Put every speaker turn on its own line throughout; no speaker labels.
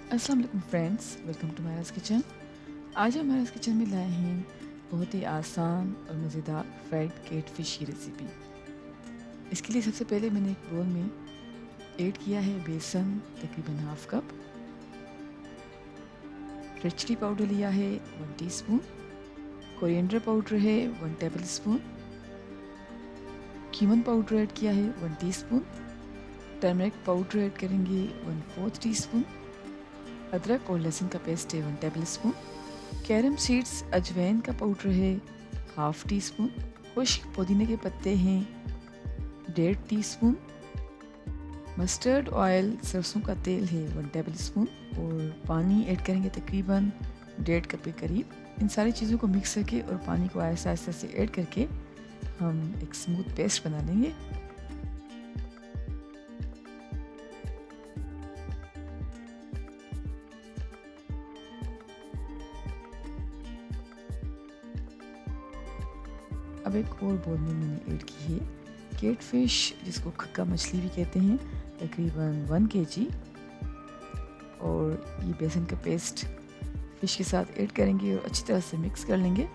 अस्सलाम वालेकुम friends, welcome to मायराज kitchen. आज हम मायराज किचन में लाए हैं बहुत ही आसान और मज़ेदार फ्राइड कैटफिश की रेसिपी। इसके लिए सबसे पहले मैंने एक बोल में ऐड किया है बेसन तकरीबन half cup, red chilli powder लिया है 1 टीस्पून, कोरिएंडर पाउडर है 1 tablespoon, cumin powder add किया है 1 टीस्पून, टर्मरिक पाउडर ऐड करेंगे 1/4 टीस्पून, अदरक और लहसुन का पेस्ट है 1 टेबल स्पून, कैरम सीड्स अजवाइन का पाउडर है हाफ टी स्पून, खुश्क पुदीने के पत्ते हैं 1.5 टीस्पून, मस्टर्ड ऑयल सरसों का तेल है 1 टेबल स्पून और पानी ऐड करेंगे तकरीबन 1.5 कप के करीब। इन सारी चीज़ों को मिक्स करके और पानी को आहिस्ता आहिस्ता से ऐड करके हम एक स्मूथ पेस्ट बना लेंगे। अब एक और बोल में मैंने ऐड की है कैटफिश, जिसको खक्का मछली भी कहते हैं, तकरीबन 1 केजी, और ये बेसन का पेस्ट फिश के साथ ऐड करेंगे और अच्छी तरह से मिक्स कर लेंगे।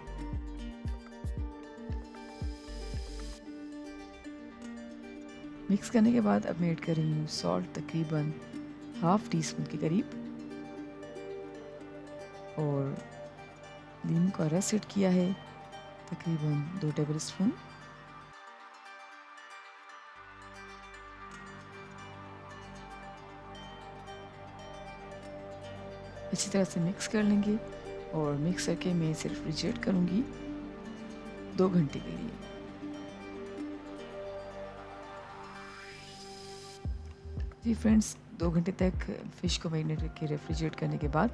मिक्स करने के बाद अब मैं ऐड कर रही हूँ सॉल्ट तकरीबन हाफ टी स्पून के करीब, और नींबू का रस ऐड किया है तकरीबन 2 टेबल स्पून। अच्छी तरह से मिक्स कर लेंगे और मिक्स करके मैं इसे रेफ्रिजरेट करूँगी 2 घंटे के लिए। जी फ्रेंड्स, 2 घंटे तक फ़िश को मैरिनेट करके रेफ्रिजरेट करने के बाद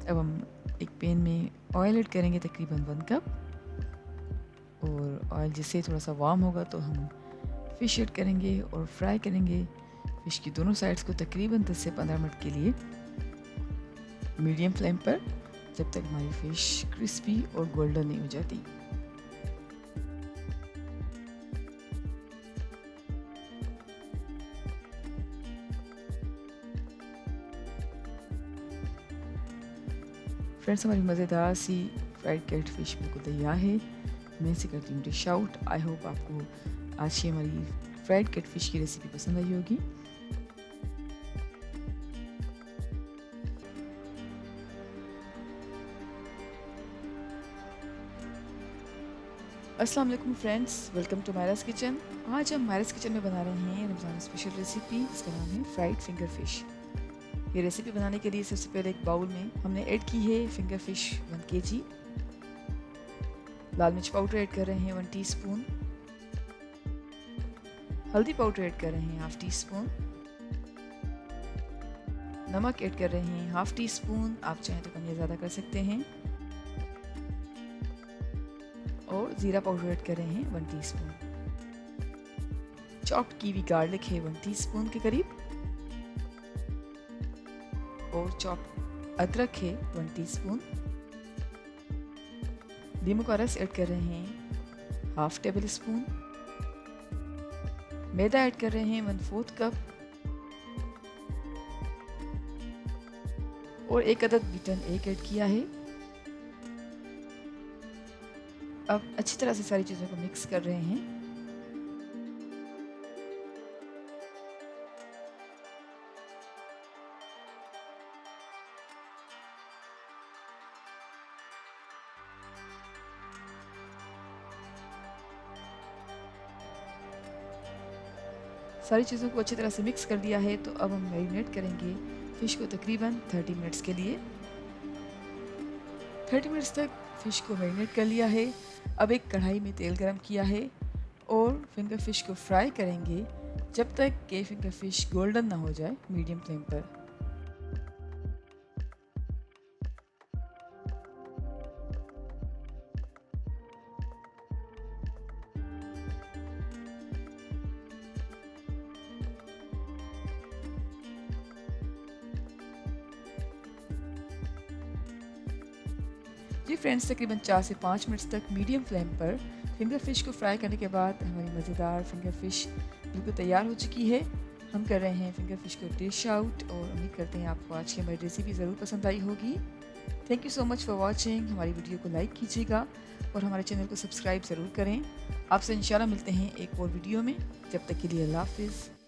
अब हम एक पैन में ऑयल ऐड करेंगे तकरीबन 1 कप, और ऑयल जिससे थोड़ा सा वार्म होगा तो हम फ़िश ऐड करेंगे और फ्राई करेंगे फ़िश की दोनों साइड्स को तकरीबन 10 से 15 मिनट के लिए मीडियम फ्लेम पर, जब तक हमारी फ़िश क्रिस्पी और गोल्डन नहीं हो जाती। फ्रेंड्स, हमारी मज़ेदार सी फ्राइड कैटफिश बिल्कुल तैयार है। मैं इसे करती हूँ डिश आउट। आई होप आपको आज की हमारी फ्राइड कैटफिश की रेसिपी पसंद आई होगी। अस्सलाम वालेकुम फ्रेंड्स, वेलकम टू मायराज किचन। आज हम मायराज किचन में बना रहे हैं रमज़ान स्पेशल रेसिपी, जिसका नाम है फ्राइड फिंगर फिश। ये रेसिपी बनाने के लिए सबसे पहले एक बाउल में हमने ऐड की है फिंगर फिश 1 केजी, लाल मिर्च पाउडर ऐड कर रहे हैं 1 टीस्पून, हल्दी पाउडर ऐड कर रहे हैं हाफ टी स्पून, नमक ऐड कर रहे हैं हाफ टी स्पून, आप चाहें तो कम या ज़्यादा कर सकते हैं, और ज़ीरा पाउडर ऐड कर रहे हैं 1 टीस्पून। चॉप्ड कीवी गार्लिक है 1 टीस्पून के करीब, और चॉप्ड अदरक है 1 टीस्पून। नींबू का रस ऐड कर रहे हैं हाफ टेबल स्पून। मैदा ऐड कर रहे हैं 1/4 कप, और 1 अदद बीटन एग ऐड किया है। अब अच्छी तरह से सारी चीज़ों को मिक्स कर रहे हैं। सारी चीज़ों को अच्छी तरह से मिक्स कर दिया है, तो अब हम मैरिनेट करेंगे फ़िश को तकरीबन 30 मिनट्स के लिए। 30 मिनट्स तक फ़िश को मैरिनेट कर लिया है। अब एक कढ़ाई में तेल गरम किया है और फिंगर फ़िश को फ्राई करेंगे जब तक कि फिंगर फ़िश गोल्डन ना हो जाए, मीडियम फ्लेम पर। जी फ्रेंड्स, तकरीबन 4 से 5 मिनट्स तक मीडियम फ्लेम पर फिंगर फ़िश को फ्राई करने के बाद हमारी मज़ेदार फिंगर फ़िश बिल्कुल तैयार हो चुकी है। हम कर रहे हैं फिंगर फिश को डिश आउट और उम्मीद करते हैं आपको आज की हमारी रेसिपी ज़रूर पसंद आई होगी। Thank you so much for watching. हमारी वीडियो को लाइक कीजिएगा और हमारे चैनल को सब्सक्राइब ज़रूर करें। आपसे इंशाल्लाह मिलते हैं एक और वीडियो में। जब तक के लिए अल्लाह हाफिज़।